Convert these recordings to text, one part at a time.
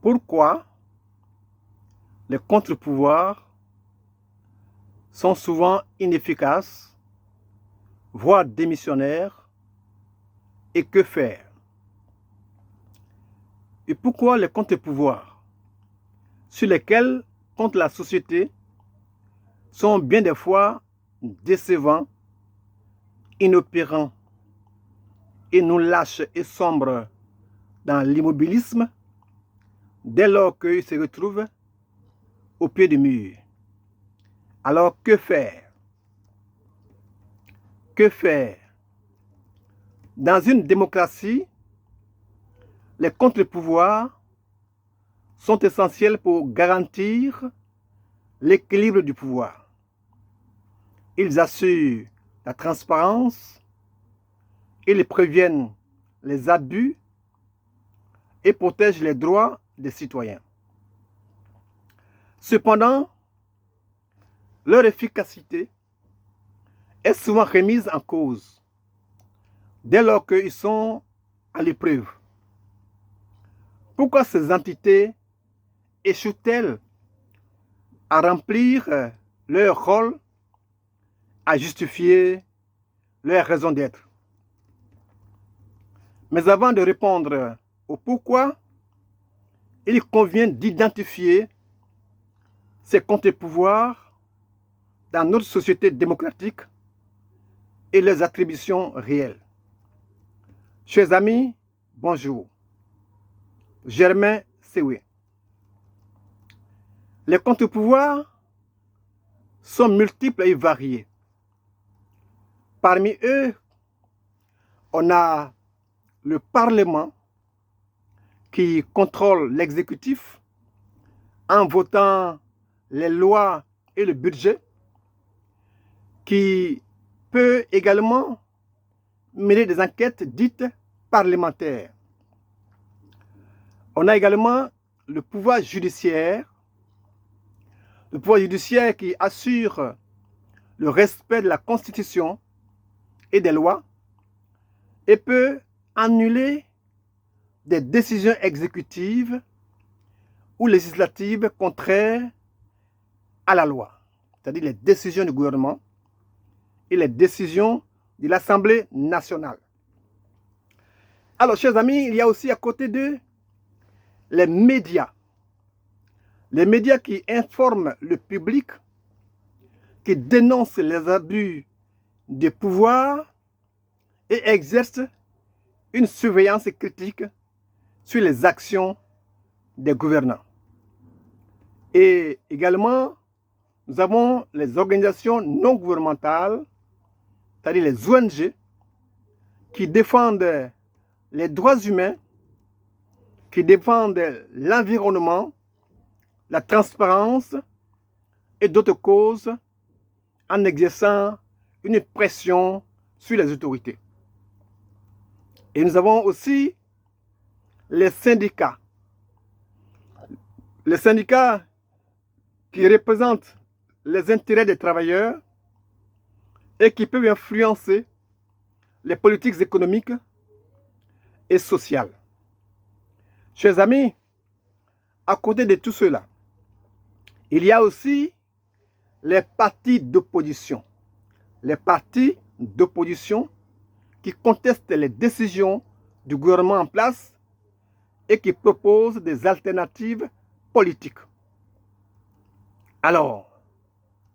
Pourquoi les contre-pouvoirs sont souvent inefficaces, voire démissionnaires, et que faire? Et pourquoi les contre-pouvoirs, sur lesquels compte la société, sont bien des fois décevants, inopérants et nous lâchent et sombrent dans l'immobilisme dès lors qu'ils se retrouvent au pied du mur? Alors que faire? Que faire? Dans une démocratie, les contre-pouvoirs sont essentiels pour garantir l'équilibre du pouvoir. Ils assurent la transparence, ils préviennent les abus et protègent les droits des citoyens. Cependant, leur efficacité est souvent remise en cause dès lors qu'ils sont à l'épreuve. Pourquoi ces entités échouent-elles à remplir leur rôle, à justifier leur raison d'être? Mais avant de répondre au pourquoi, il convient d'identifier ces contre-pouvoirs dans notre société démocratique et leurs attributions réelles. Chers amis, bonjour. Germain Sewé. Les contre-pouvoirs sont multiples et variés. Parmi eux, on a le Parlement qui contrôle l'exécutif en votant les lois et le budget, qui peut également mener des enquêtes dites parlementaires. On a également le pouvoir judiciaire qui assure le respect de la Constitution et des lois et peut annuler des décisions exécutives ou législatives contraires à la loi, c'est-à-dire les décisions du gouvernement et les décisions de l'Assemblée nationale. Alors, chers amis, il y a aussi à côté d'eux les médias. Les médias qui informent le public, qui dénoncent les abus de pouvoir et exercent une surveillance critique sur les actions des gouvernants. Et également, nous avons les organisations non gouvernementales, c'est-à-dire les ONG, qui défendent les droits humains, qui défendent l'environnement, la transparence et d'autres causes en exerçant une pression sur les autorités. Et nous avons aussi les syndicats. Les syndicats qui représentent les intérêts des travailleurs et qui peuvent influencer les politiques économiques et sociales. Chers amis, à côté de tout cela, il y a aussi les partis d'opposition. Les partis d'opposition qui contestent les décisions du gouvernement en place et qui proposent des alternatives politiques. Alors,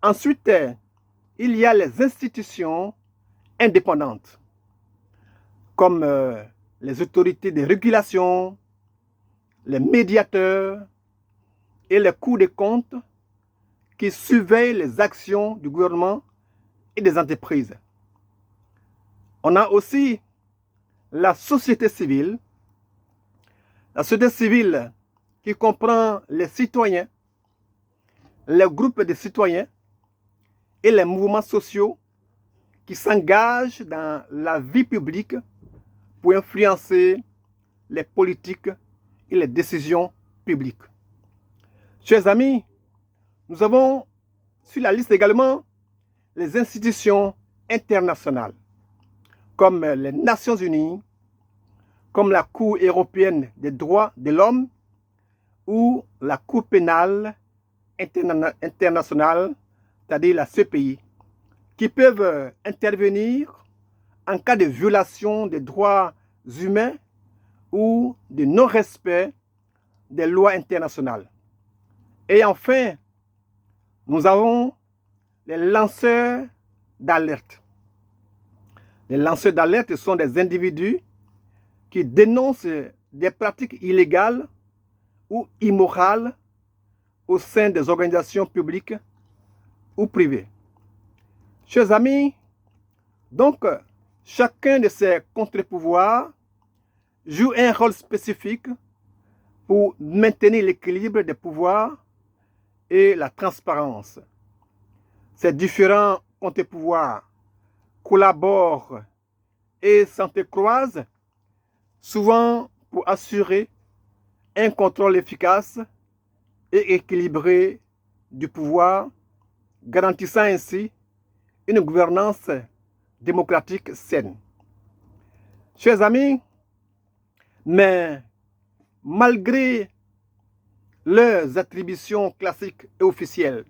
ensuite, il y a les institutions indépendantes, comme les autorités de régulation, les médiateurs et les cours des comptes qui surveillent les actions du gouvernement et des entreprises. On a aussi la société civile qui comprend les citoyens, les groupes de citoyens et les mouvements sociaux qui s'engagent dans la vie publique pour influencer les politiques et les décisions publiques. Chers amis, nous avons sur la liste également les institutions internationales, comme les Nations Unies, comme la Cour européenne des droits de l'homme ou la Cour pénale internationale, c'est-à-dire la CPI, qui peuvent intervenir en cas de violation des droits humains ou de non-respect des lois internationales. Et enfin, nous avons les lanceurs d'alerte. Les lanceurs d'alerte sont des individus qui dénoncent des pratiques illégales ou immorales au sein des organisations publiques ou privées. Chers amis, donc, chacun de ces contre-pouvoirs joue un rôle spécifique pour maintenir l'équilibre des pouvoirs et la transparence. Ces différents contre-pouvoirs collaborent et s'entrecroisent souvent pour assurer un contrôle efficace et équilibré du pouvoir, garantissant ainsi une gouvernance démocratique saine. Chers amis, mais malgré leurs attributions classiques et officielles,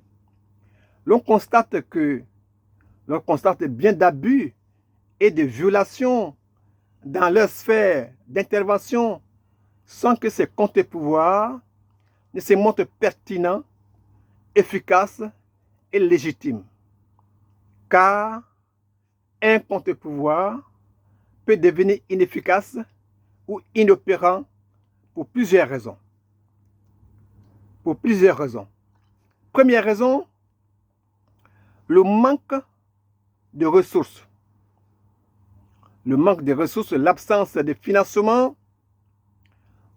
l'on constate bien d'abus et de violations dans leur sphère d'intervention sans que ces contre-pouvoirs ne se montrent pertinents, efficaces et légitimes. Car un contre-pouvoir peut devenir inefficace ou inopérant pour plusieurs raisons. Première raison, le manque de ressources. L'absence de financement,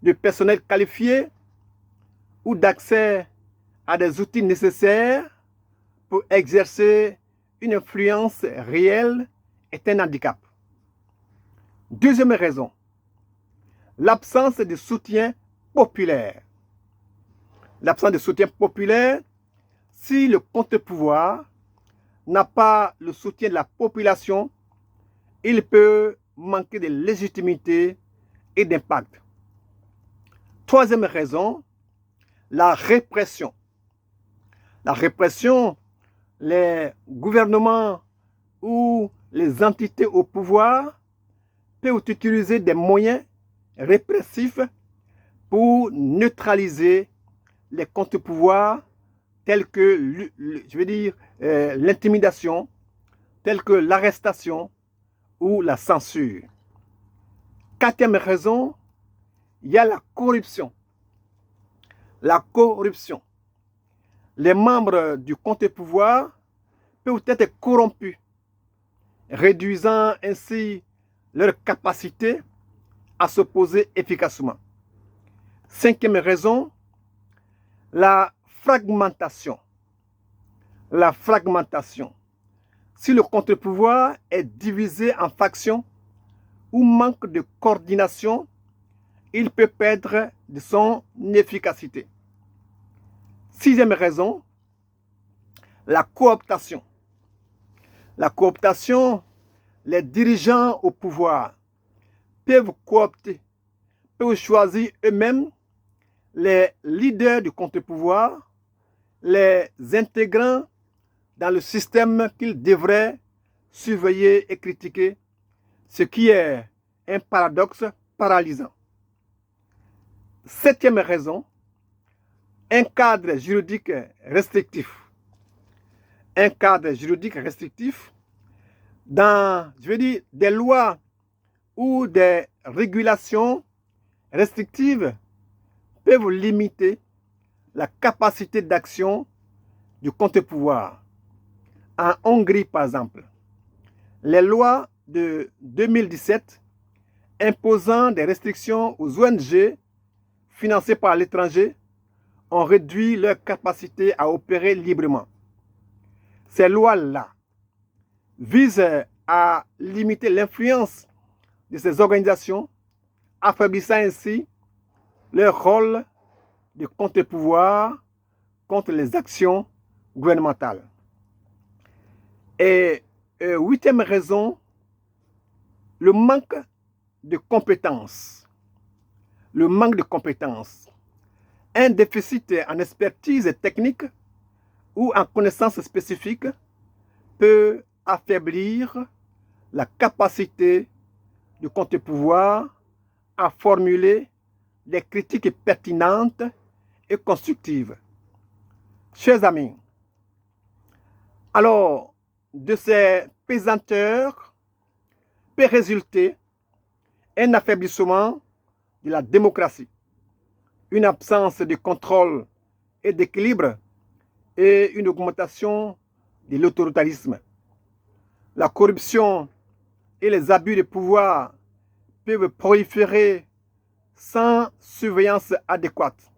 de personnel qualifié ou d'accès à des outils nécessaires pour exercer une influence réelle est un handicap. Deuxième raison, l'absence de soutien populaire. Si le contre-pouvoir n'a pas le soutien de la population, il peut manquer de légitimité et d'impact. Troisième raison, la répression. Les gouvernements ou les entités au pouvoir peuvent utiliser des moyens répressifs pour neutraliser les contre-pouvoirs tels que, l'intimidation, tels que l'arrestation ou la censure. Quatrième raison, il y a la corruption. Les membres du contre-pouvoir peuvent être corrompus, réduisant ainsi leur capacité à s'opposer efficacement. Cinquième raison, la fragmentation. Si le contre-pouvoir est divisé en factions ou manque de coordination, il peut perdre de son efficacité. Sixième raison, la cooptation. Les dirigeants au pouvoir peuvent choisir eux-mêmes les leaders du contre-pouvoir, les intégrant dans le système qu'ils devraient surveiller et critiquer, ce qui est un paradoxe paralysant. Septième raison, un cadre juridique restrictif. Dans, des lois ou des régulations restrictives peuvent limiter la capacité d'action du contre-pouvoir. En Hongrie, par exemple, les lois de 2017 imposant des restrictions aux ONG financées par l'étranger ont réduit leur capacité à opérer librement. Ces lois-là visent à limiter l'influence de ces organisations, affaiblissant ainsi leur rôle de contre-pouvoir contre les actions gouvernementales. Et huitième raison, le manque de compétences. Un déficit en expertise technique ou en connaissances spécifiques peut affaiblir la capacité du contre-pouvoir à formuler des critiques pertinentes et constructives. Chers amis, alors, de ces pesanteurs peut résulter un affaiblissement de la démocratie, une absence de contrôle et d'équilibre et une augmentation de l'autoritarisme. La corruption et les abus de pouvoir peuvent proliférer sans surveillance adéquate.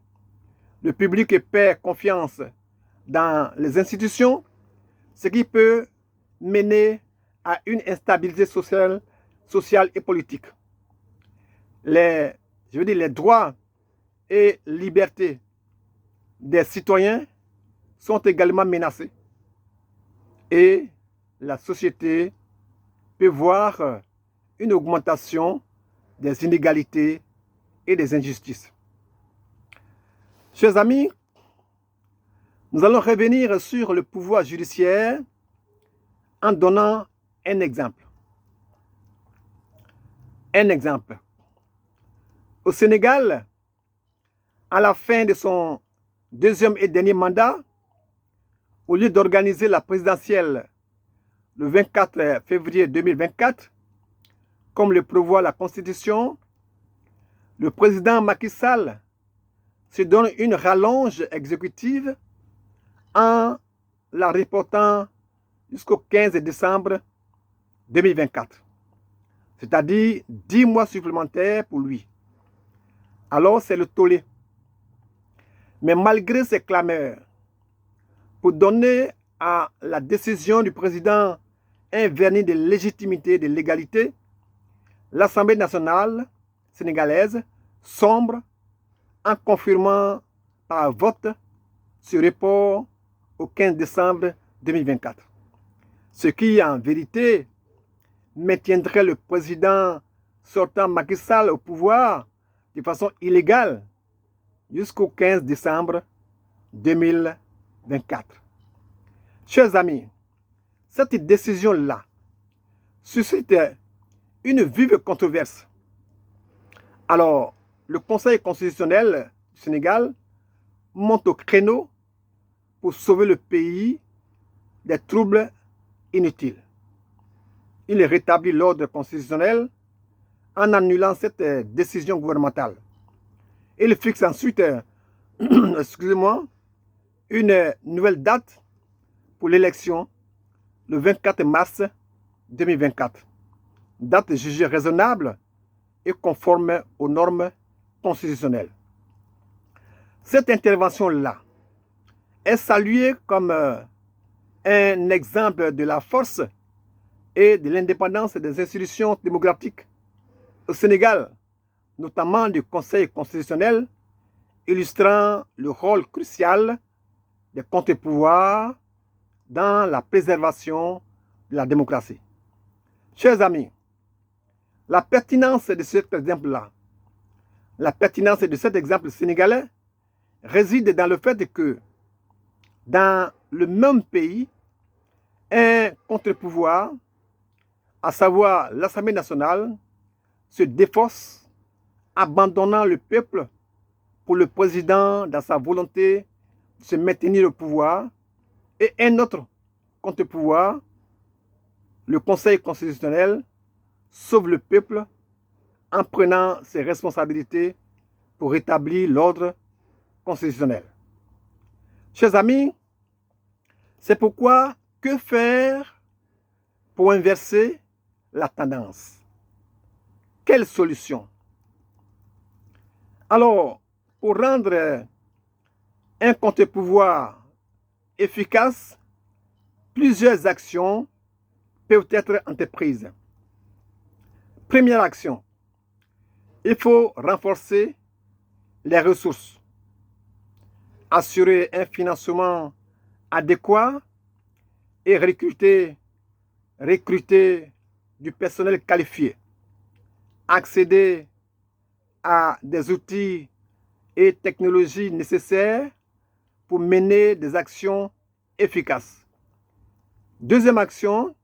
Le public perd confiance dans les institutions, ce qui peut mener à une instabilité sociale et politique. Les droits et libertés des citoyens sont également menacés et la société peut voir une augmentation des inégalités et des injustices. Chers amis, nous allons revenir sur le pouvoir judiciaire en donnant un exemple. Un exemple. Au Sénégal, à la fin de son deuxième et dernier mandat, au lieu d'organiser la présidentielle le 24 février 2024, comme le prévoit la Constitution, le président Macky Sall se donne une rallonge exécutive en la reportant jusqu'au 15 décembre 2024, c'est-à-dire 10 mois supplémentaires pour lui. Alors c'est le tollé. Mais malgré ces clameurs, pour donner à la décision du président un vernis de légitimité et de légalité, l'Assemblée nationale sénégalaise sombre en confirmant par vote ce report au 15 décembre 2024. Ce qui, en vérité, maintiendrait le président sortant Macky Sall au pouvoir de façon illégale jusqu'au 15 décembre 2024. Chers amis, cette décision-là suscite une vive controverse. Alors, le Conseil constitutionnel du Sénégal monte au créneau pour sauver le pays des troubles inutiles. Il rétablit l'ordre constitutionnel en annulant cette décision gouvernementale. Il fixe ensuite, excusez-moi, une nouvelle date pour l'élection, le 24 mars 2024. Date jugée raisonnable et conforme aux normes constitutionnelles. Cette intervention-là est saluée comme un exemple de la force et de l'indépendance des institutions démocratiques au Sénégal, notamment du Conseil constitutionnel, illustrant le rôle crucial des contre-pouvoirs dans la préservation de la démocratie. Chers amis, la pertinence de cet exemple-là, la pertinence de cet exemple sénégalais réside dans le fait que dans le même pays, un contre-pouvoir, à savoir l'Assemblée nationale, se défausse, abandonnant le peuple pour le président dans sa volonté de se maintenir au pouvoir, et un autre contre-pouvoir, le Conseil constitutionnel, sauve le peuple en prenant ses responsabilités pour rétablir l'ordre constitutionnel. Chers amis, c'est pourquoi que faire pour inverser la tendance? Quelle solution? Alors, pour rendre un contre-pouvoir efficace, plusieurs actions peuvent être entreprises. Première action, il faut renforcer les ressources, assurer un financement adéquat et recruter du personnel qualifié, accéder à des outils et technologies nécessaires pour mener des actions efficaces. Deuxième action,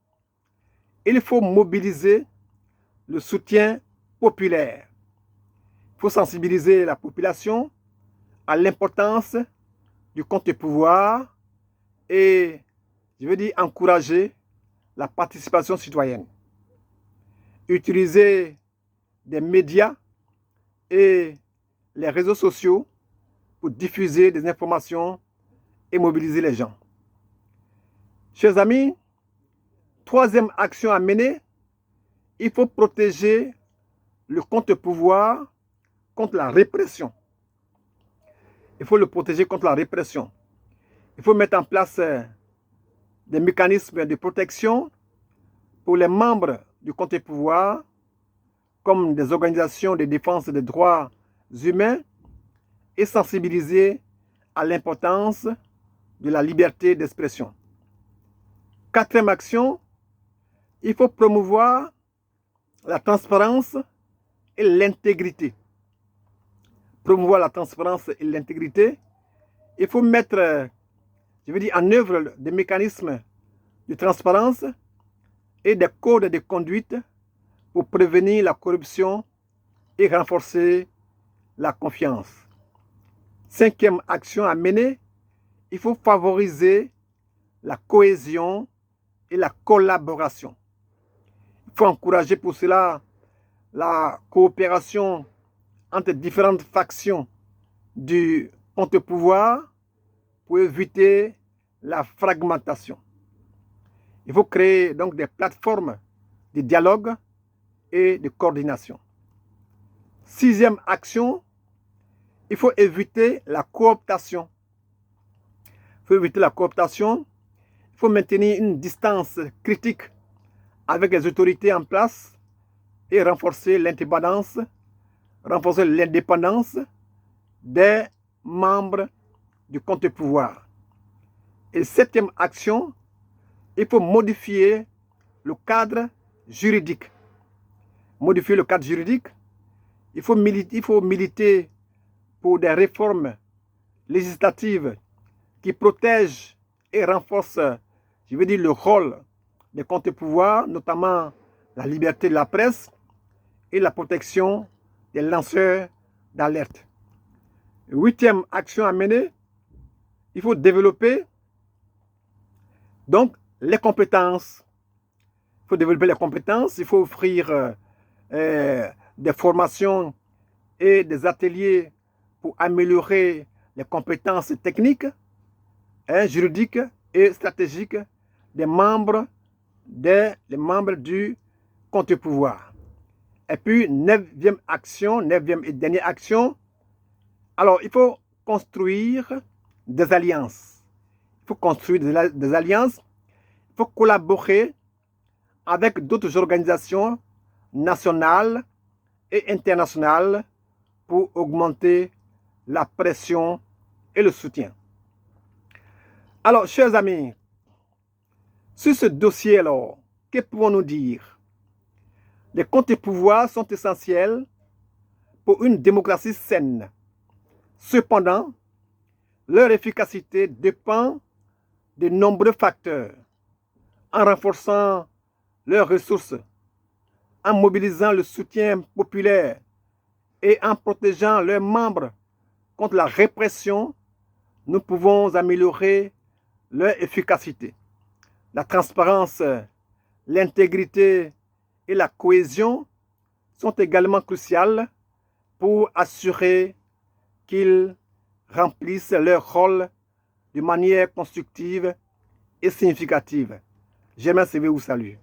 il faut mobiliser le soutien populaire. Il faut sensibiliser la population à l'importance du contre-pouvoir et, je veux dire, encourager la participation citoyenne. Utiliser des médias et les réseaux sociaux pour diffuser des informations et mobiliser les gens. Chers amis, troisième action à mener, il faut protéger le contre-pouvoir contre la répression. Il faut le protéger contre la répression. Il faut mettre en place des mécanismes de protection pour les membres du contre-pouvoir, comme des organisations de défense des droits humains, et sensibiliser à l'importance de la liberté d'expression. Quatrième action, il faut promouvoir la transparence et l'intégrité. Promouvoir la transparence et l'intégrité, il faut mettre, en œuvre des mécanismes de transparence et des codes de conduite pour prévenir la corruption et renforcer la confiance. Cinquième action à mener, il faut favoriser la cohésion et la collaboration. Il faut encourager pour cela la coopération entre différentes factions du contre-pouvoir pour éviter la fragmentation. Il faut créer donc des plateformes de dialogue et de coordination. Sixième action, il faut éviter la cooptation. Il faut éviter la cooptation. Il faut maintenir une distance critique avec les autorités en place et renforcer l'indépendance des membres du contre-pouvoir. Et septième action, il faut modifier le cadre juridique. Modifier le cadre juridique, il faut militer pour des réformes législatives qui protègent et renforcent, le rôle des contre-pouvoirs, notamment la liberté de la presse et la protection des lanceurs d'alerte. Huitième action à mener, il faut développer donc les compétences. Il faut développer les compétences, il faut offrir des formations et des ateliers pour améliorer les compétences techniques, juridiques et stratégiques des membres du contre-pouvoir. Et puis, neuvième et dernière action, alors il faut construire des alliances. Il faut construire des alliances, il faut collaborer avec d'autres organisations nationales et internationales pour augmenter la pression et le soutien. Alors, chers amis, sur ce dossier, alors, que pouvons-nous dire? Les contre-pouvoirs sont essentiels pour une démocratie saine. Cependant, leur efficacité dépend de nombreux facteurs. En renforçant leurs ressources, en mobilisant le soutien populaire et en protégeant leurs membres contre la répression, nous pouvons améliorer leur efficacité. La transparence, l'intégrité et la cohésion sont également cruciales pour assurer qu'ils remplissent leur rôle de manière constructive et significative. Germain CV vous salue.